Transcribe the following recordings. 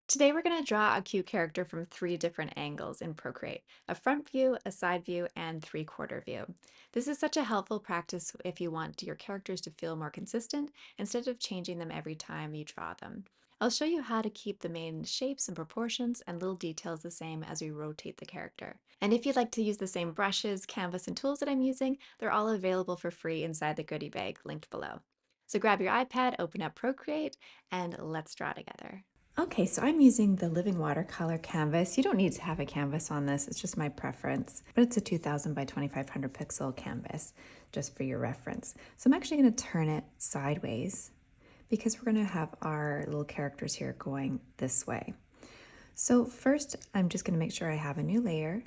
Today we're going to draw a cute character from three different angles in Procreate: a front view, a side view, and three-quarter view. This is such a helpful practice if you want your characters to feel more consistent instead of changing them every time you draw them. I'll show you how to keep the main shapes and proportions and little details the same as we rotate the character. And if you'd like to use the same brushes, canvas, and tools that I'm using, they're all available for free inside the goodie bag linked below. So grab your iPad, open up Procreate, and let's draw together. Okay, so I'm using the Living Watercolor canvas. You don't need to have a canvas on this, it's just my preference, but it's a 2000 by 2500 pixel canvas, just for your reference. So I'm actually going to turn it sideways because we're going to have our little characters here going this way. So first, I'm just going to make sure I have a new layer,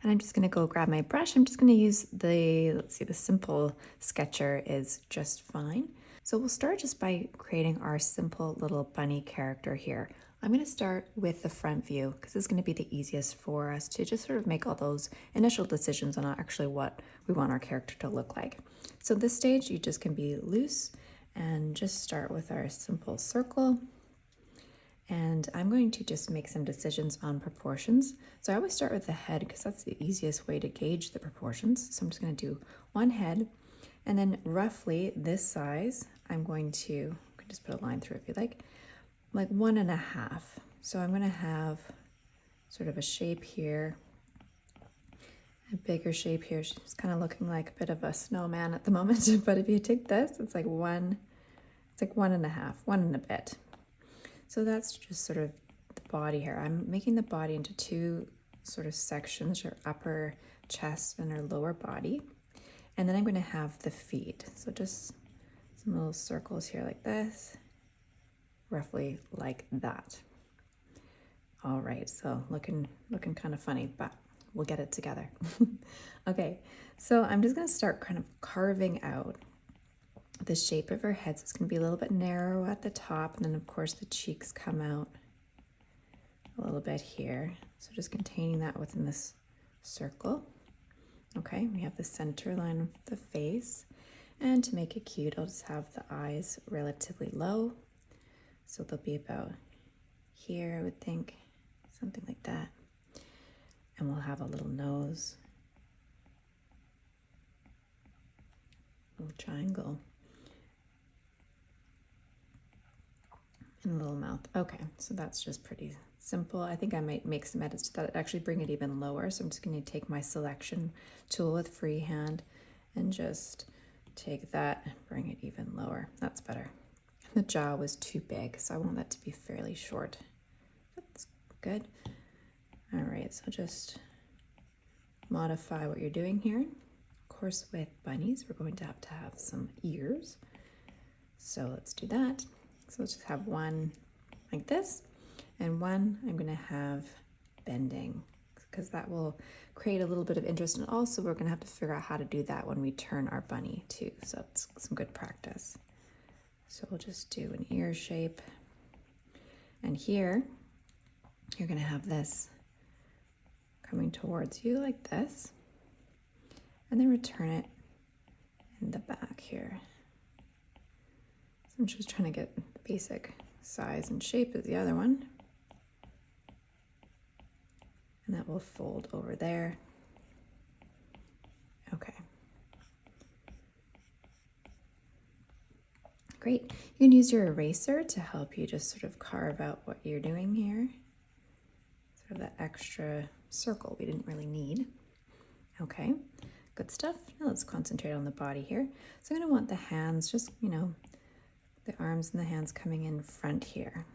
and I'm just going to go grab my brush. I'm just going to use the simple sketcher is just fine. So we'll start just by creating our simple little bunny character here. I'm going to start with the front view because it's going to be the easiest for us to just sort of make all those initial decisions on actually what we want our character to look like. So this stage, you just can be loose and just start with our simple circle. And I'm going to just make some decisions on proportions. So I always start with the head because that's the easiest way to gauge the proportions. So I'm just going to do one head, and then roughly this size, I'm going to, you can just put a line through if you like 1.5. So I'm going to have sort of a shape here, a bigger shape here. She's kind of looking like a bit of a snowman at the moment, but if you take this, it's like 1.5, one and a bit. So that's just sort of the body here. I'm making the body into two sort of sections, your upper chest and her lower body. And then I'm going to have the feet. So just some little circles here like this, roughly like that. All right, so looking kind of funny, but we'll get it together. Okay, so I'm just going to start kind of carving out the shape of her head. So it's going to be a little bit narrow at the top, and then of course the cheeks come out a little bit here. So just containing that within this circle. Okay, we have the center line of the face, and to make it cute, I'll just have the eyes relatively low. So they'll be about here, I would think, something like that. And we'll have a little nose, little triangle, and a little mouth. Okay, so that's just pretty simple. I think I might make some edits to that, actually bring it even lower. So I'm just going to take my selection tool with freehand and just take that and bring it even lower. That's better. The jaw was too big, so I want that to be fairly short. That's good. All right, so just modify what you're doing here. Of course, with bunnies, we're going to have some ears. So let's do that. So let's just have one like this, and one I'm going to have bending, because that will create a little bit of interest. And also we're going to have to figure out how to do that when we turn our bunny too. So it's some good practice. So we'll just do an ear shape. And here you're going to have this coming towards you like this, and then return it in the back here. So I'm just trying to get the basic size and shape of the other one. And that will fold over there. Okay. Great. You can use your eraser to help you just sort of carve out what you're doing here. Sort of that extra circle we didn't really need. Okay, good stuff. Now let's concentrate on the body here. So I'm going to want the hands, just, the arms and the hands coming in front here.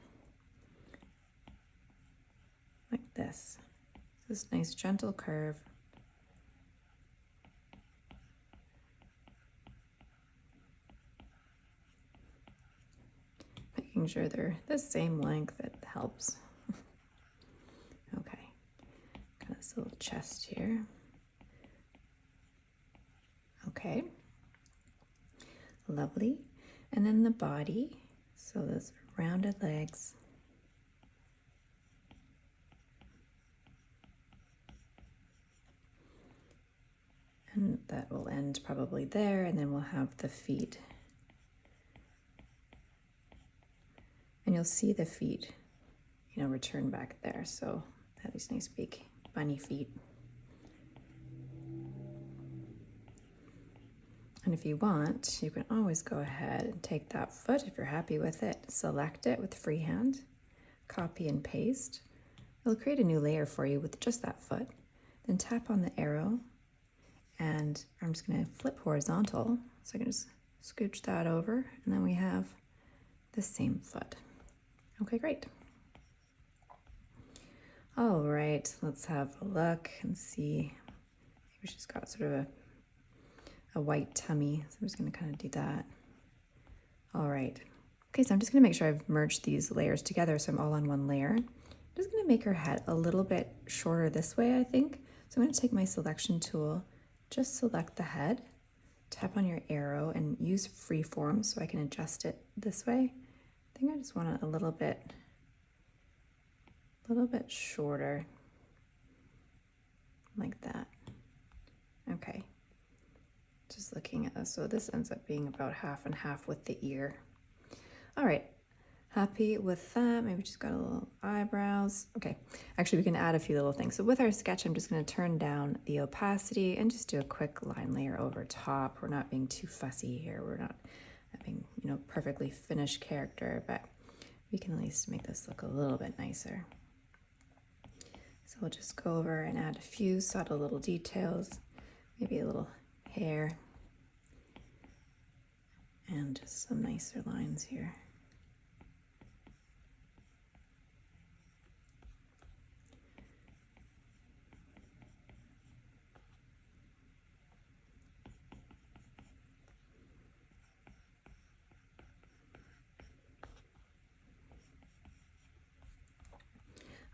Like this. This nice gentle curve. Making sure they're the same length, it helps. Okay, got this little chest here. Okay, lovely. And then the body, so those rounded legs. And that will end probably there, and then we'll have the feet. And you'll see the feet, return back there. So have these nice big bunny feet. And if you want, you can always go ahead and take that foot if you're happy with it, select it with freehand, copy and paste. It'll create a new layer for you with just that foot. Then tap on the arrow, and I'm just going to flip horizontal. So I can just scooch that over, and then we have the same foot. Okay, great. All right, let's have a look and see. Maybe she's got sort of a white tummy, so I'm just going to kind of do that. All right. Okay, so I'm just going to make sure I've merged these layers together so I'm all on one layer. I'm just going to make her head a little bit shorter this way, I think. So I'm going to take my selection tool, just select the head, tap on your arrow, and use freeform so I can adjust it this way. I think I just want it a little bit shorter, like that. Okay. Just looking at this, so this ends up being about half and half with the ear. All right, happy with that. Maybe just got a little eyebrows. Okay, actually we can add a few little things. So with our sketch, I'm just going to turn down the opacity and just do a quick line layer over top. We're not being too fussy here. We're not having, perfectly finished character, but we can at least make this look a little bit nicer. So we'll just go over and add a few subtle little details, maybe a little hair, and just some nicer lines here.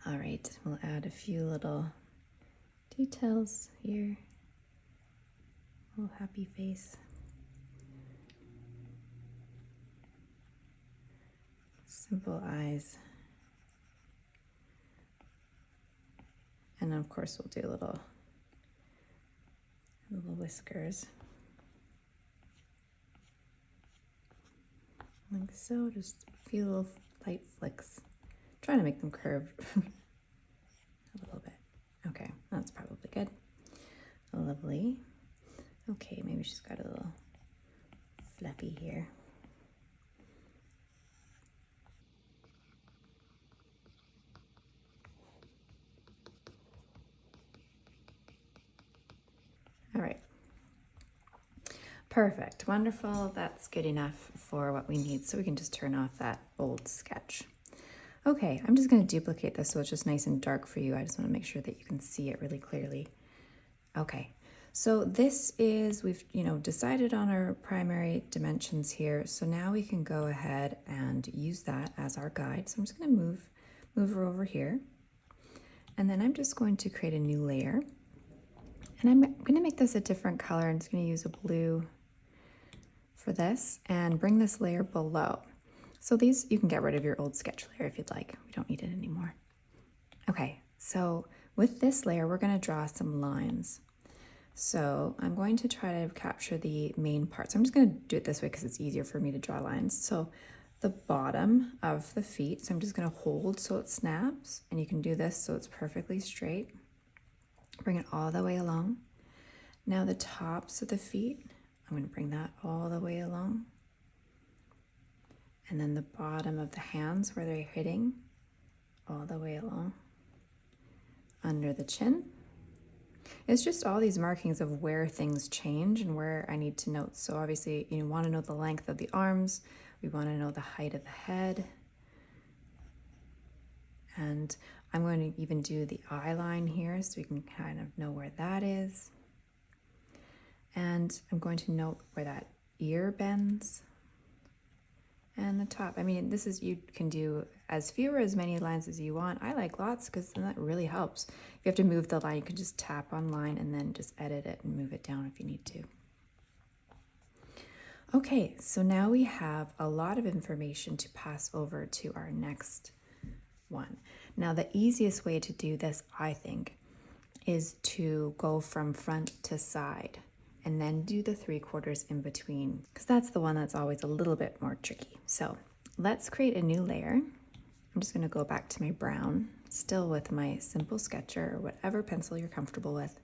All right, we'll add a few little details here. A little happy face. Simple eyes. And then of course we'll do little whiskers. Like so, just a few little light flicks. Trying to make them curved a little bit. Okay, that's probably good. Lovely. Okay, maybe she's got a little fluffy here. All right. Perfect, wonderful. That's good enough for what we need. So we can just turn off that old sketch. Okay, I'm just going to duplicate this so it's just nice and dark for you. I just want to make sure that you can see it really clearly. Okay, so this is, we've decided on our primary dimensions here. So now we can go ahead and use that as our guide. So I'm just going to move her over here. And then I'm just going to create a new layer. And I'm going to make this a different color. I'm just going to use a blue for this and bring this layer below. So these, you can get rid of your old sketch layer if you'd like. We don't need it anymore. Okay, so with this layer, we're going to draw some lines. So I'm going to try to capture the main part. So I'm just going to do it this way because it's easier for me to draw lines. So the bottom of the feet, so I'm just going to hold so it snaps, and you can do this so it's perfectly straight. Bring it all the way along. Now the tops of the feet, I'm going to bring that all the way along. And then the bottom of the hands where they're hitting, all the way along. Under the chin. It's just all these markings of where things change and where I need to note. So obviously you want to know the length of the arms. We want to know the height of the head. And I'm going to even do the eye line here so we can kind of know where that is. And I'm going to note where that ear bends. And the top. I mean, this is, you can do as few or as many lines as you want. I like lots because then that really helps. If you have to move the line, you can just tap on line and then just edit it and move it down if you need to. Okay, so now we have a lot of information to pass over to our next one. Now, the easiest way to do this, I think, is to go from front to side and then do the 3/4 in between, because that's the one that's always a little bit more tricky. So let's create a new layer. I'm just going to go back to my brown, still with my simple sketcher or whatever pencil you're comfortable with.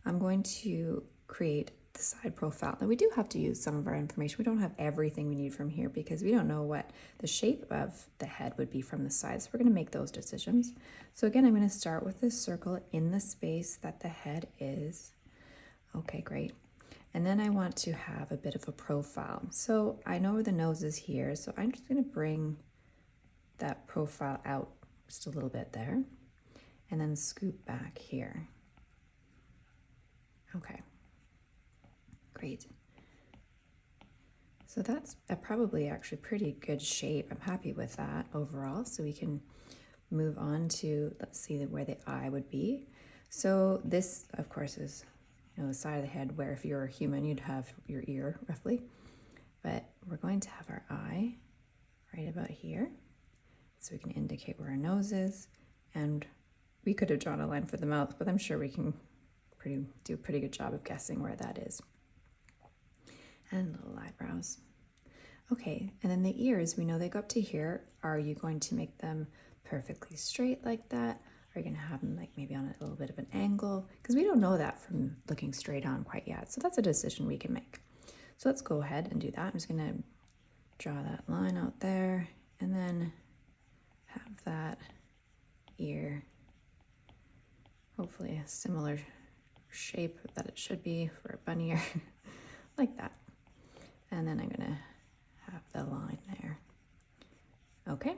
I'm going to create the side profile. Now we do have to use some of our information. We don't have everything we need from here because we don't know what the shape of the head would be from the side. So we're going to make those decisions. So again, I'm going to start with this circle in the space that the head is. Okay, great. And then I want to have a bit of a profile. So I know where the nose is here, so I'm just going to bring that profile out just a little bit there and then scoop back here. Okay, great. So that's probably actually pretty good shape. I'm happy with that overall. So we can move on to, let's see where the eye would be. So this, of course, is the side of the head where if you're a human, you'd have your ear roughly. But we're going to have our eye right about here. So we can indicate where our nose is. And we could have drawn a line for the mouth, but I'm sure we can do a pretty good job of guessing where that is. And little eyebrows. Okay, and then the ears, we know they go up to here. Are you going to make them perfectly straight like that? Are you going to have them like maybe on a little bit of an angle? Because we don't know that from looking straight on quite yet. So that's a decision we can make. So let's go ahead and do that. I'm just going to draw that line out there and then have that ear, hopefully a similar shape that it should be for a bunny ear, like that. And then I'm going to have the line there. Okay.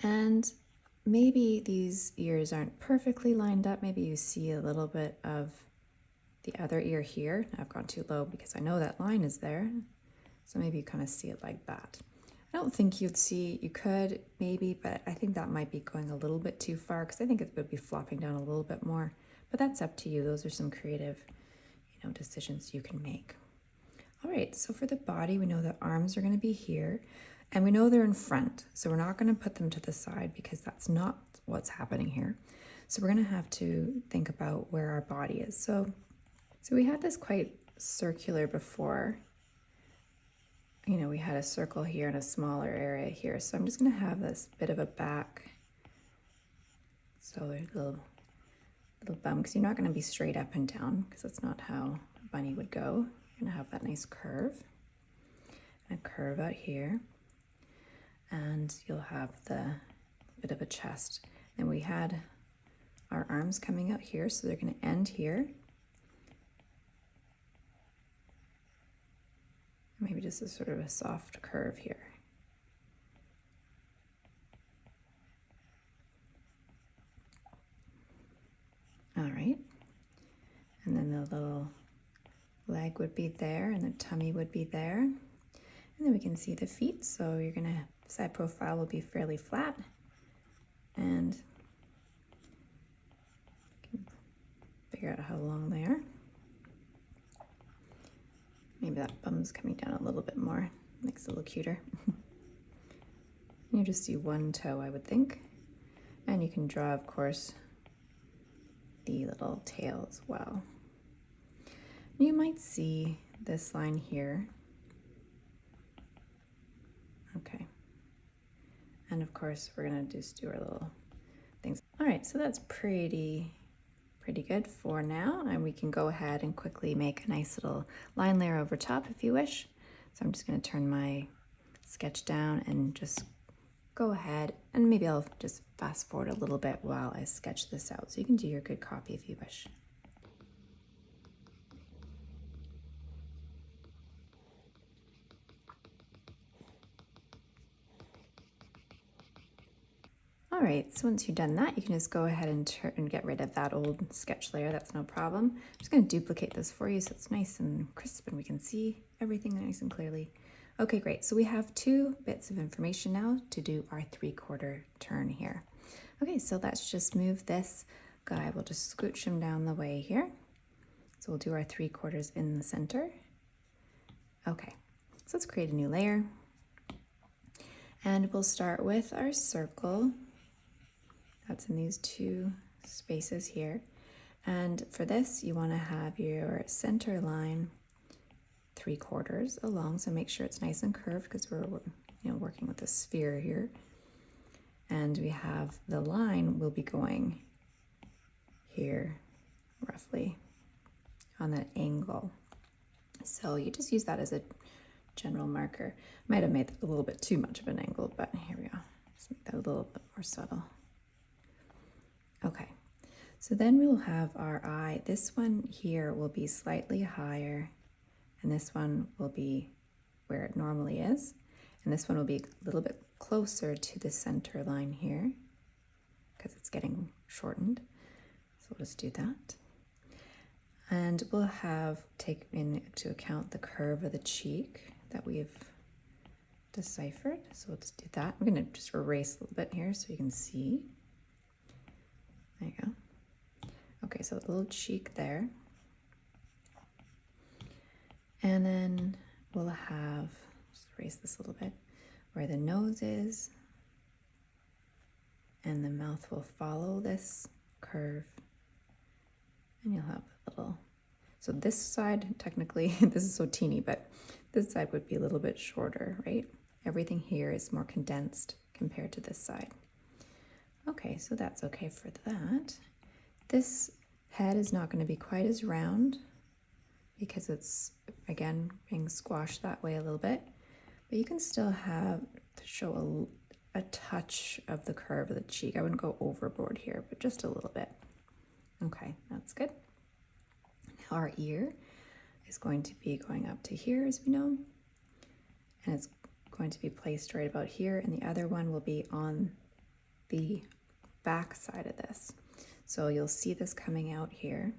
And maybe these ears aren't perfectly lined up. Maybe you see a little bit of the other ear here. I've gone too low because I know that line is there. So maybe you kind of see it like that. I don't think you could maybe, but I think that might be going a little bit too far because I think it would be flopping down a little bit more. But that's up to you. Those are some creative, decisions you can make. All right, so for the body, we know the arms are going to be here, and we know they're in front. So we're not going to put them to the side because that's not what's happening here. So we're going to have to think about where our body is. So we had this quite circular before. We had a circle here and a smaller area here. So I'm just going to have this bit of a back. So there's a little bum because you're not going to be straight up and down because that's not how a bunny would go. You're going to have that nice curve and a curve out here. And you'll have the bit of a chest. And we had our arms coming out here, so they're going to end here. Maybe just a sort of a soft curve here. All right. And then the little leg would be there and the tummy would be there. And then we can see the feet. So you're going to, side profile will be fairly flat. And figure out how long they are. Maybe that bum's coming down a little bit more, makes it a little cuter. You just see one toe, I would think. And you can draw, of course, the little tail as well. You might see this line here. Okay. And of course, we're gonna just do our little things. All right, so that's pretty good for now, and we can go ahead and quickly make a nice little line layer over top if you wish. So I'm just going to turn my sketch down and just go ahead, and maybe I'll just fast forward a little bit while I sketch this out, so you can do your good copy if you wish. All right, so once you've done that, you can just go ahead and get rid of that old sketch layer. That's no problem. I'm just going to duplicate this for you so it's nice and crisp and we can see everything nice and clearly. Okay, great. So we have 2 bits of information now to do our 3/4 turn here. Okay, so let's just move this guy. We'll just scooch him down the way here. So we'll do our 3/4 in the center. Okay, so let's create a new layer. And we'll start with our circle. That's in these 2 spaces here. And for this, you want to have your center line 3/4 along. So make sure it's nice and curved because we're working with a sphere here. And we have the line will be going here roughly on that angle. So you just use that as a general marker. Might have made a little bit too much of an angle, but here we go. Just make that a little bit more subtle. Okay, so then we'll have our eye. This one here will be slightly higher, and this one will be where it normally is. And this one will be a little bit closer to the center line here because it's getting shortened. So we'll just do that. And we'll take into account the curve of the cheek that we've deciphered. So we'll just do that. I'm going to just erase a little bit here so you can see. There you go. Okay, so a little cheek there. And then we'll just erase this a little bit, where the nose is. And the mouth will follow this curve. And you'll have a little, so this side, technically, this is so teeny, but this side would be a little bit shorter, right? Everything here is more condensed compared to this side. Okay, so that's okay for that. This head is not going to be quite as round because it's, again, being squashed that way a little bit, but you can still show a touch of the curve of the cheek. I wouldn't go overboard here, but just a little bit. Okay, that's good. Now our ear is going to be going up to here, as we know, and it's going to be placed right about here, and the other one will be on the back side of this. So you'll see this coming out here.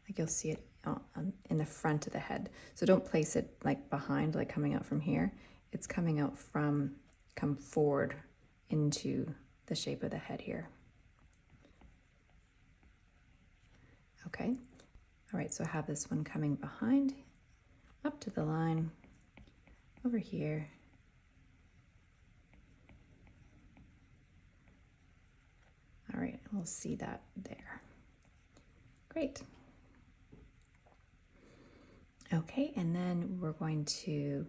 Like you'll see it in the front of the head. So don't place it like behind, like coming out from here. It's coming out come forward into the shape of the head here. Okay, all right, so I have this one coming behind, up to the line, over here. All right, we'll see that there. Great. Okay, and then we're going to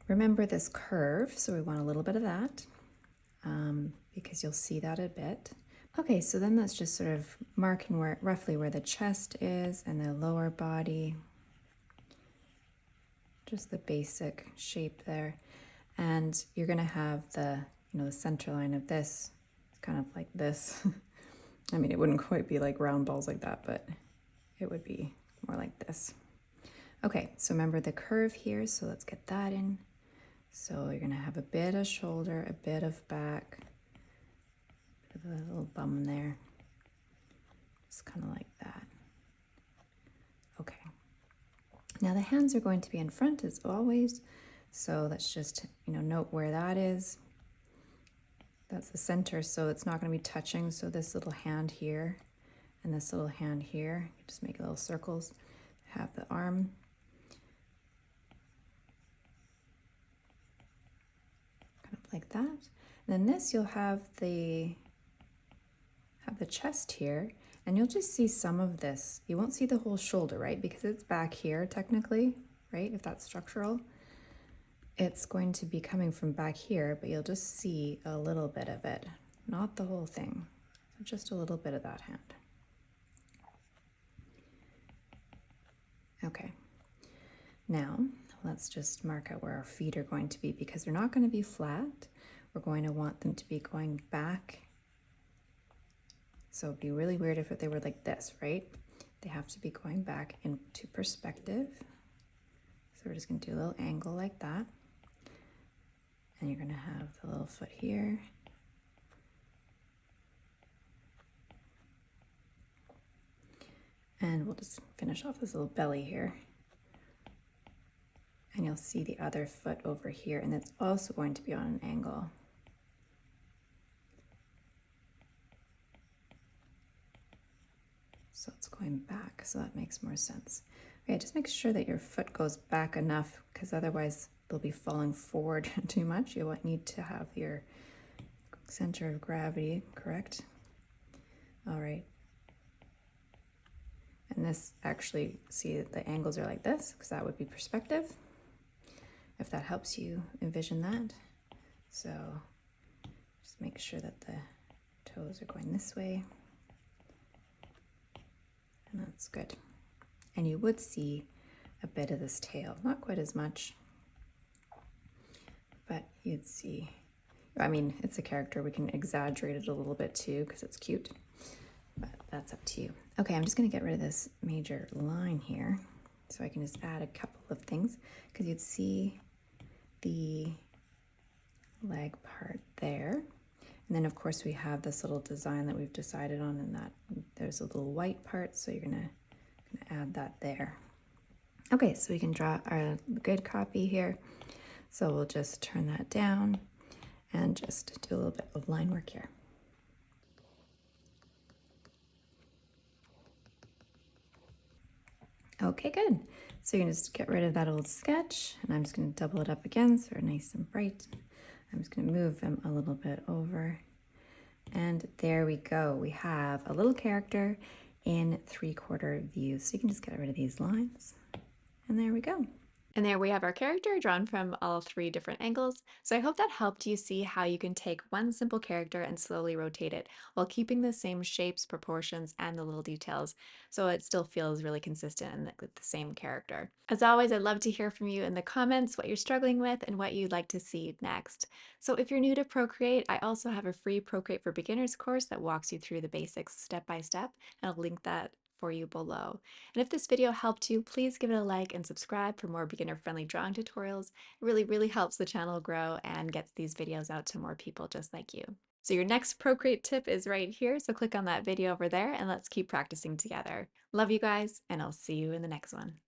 remember this curve, so we want a little bit of that. Because you'll see that a bit. Okay, so then that's just sort of marking roughly where the chest is and the lower body. Just the basic shape there. And you're gonna have the center line of this, it's kind of like this. I mean, it wouldn't quite be like round balls like that, but it would be more like this. Okay, so remember the curve here, so let's get that in. So you're gonna have a bit of shoulder, a bit of back, a bit of a little bum there. Just kind of like that. Okay. Now the hands are going to be in front as always. So let's just, note where that is. That's the center, so it's not gonna be touching. So this little hand here and this little hand here, just make little circles. Have the arm. Like that. And then this, you'll have the chest here, and you'll just see some of this. You won't see the whole shoulder, right? Because it's back here technically, right? If that's structural, it's going to be coming from back here, but you'll just see a little bit of it, not the whole thing. So just a little bit of that hand. Okay. Now, let's just mark out where our feet are going to be because they're not going to be flat. We're going to want them to be going back. So it'd be really weird if they were like this, right? They have to be going back into perspective. So we're just going to do a little angle like that. And you're going to have the little foot here. And we'll just finish off this little belly here. And you'll see the other foot over here, and it's also going to be on an angle. So it's going back, so that makes more sense. Okay, just make sure that your foot goes back enough, because otherwise they'll be falling forward too much. You need to have your center of gravity correct. All right. And this actually, see the angles are like this, because that would be perspective. if that helps you envision that. So just make sure that the toes are going this way. And that's good. And you would see a bit of this tail, not quite as much, but you'd see, I mean, it's a character. We can exaggerate it a little bit too because it's cute, but that's up to you. Okay, I'm just gonna get rid of this major line here so I can just add a couple of things because you'd see the leg part there. And then of course we have this little design that we've decided on, and that there's a little white part, so you're gonna add that there. Okay, so we can draw our good copy here. So we'll just turn that down and just do a little bit of line work here. Okay, good. So you're gonna just get rid of that old sketch, and I'm just gonna double it up again so they're nice and bright. I'm just gonna move them a little bit over. And there we go. We have a little character in 3/4 view. So you can just get rid of these lines. And there we go. And there we have our character drawn from all 3 different angles. So I hope that helped you see how you can take one simple character and slowly rotate it while keeping the same shapes, proportions, and the little details, so it still feels really consistent and with the same character. As always, I'd love to hear from you in the comments what you're struggling with and what you'd like to see next. So if you're new to Procreate, I also have a free Procreate for Beginners course that walks you through the basics step by step, and I'll link that for you below. And if this video helped you, please give it a like and subscribe for more beginner-friendly drawing tutorials. It really helps the channel grow and gets these videos out to more people just like you. So your next Procreate tip is right here, so click on that video over there and let's keep practicing together. Love you guys, and I'll see you in the next one.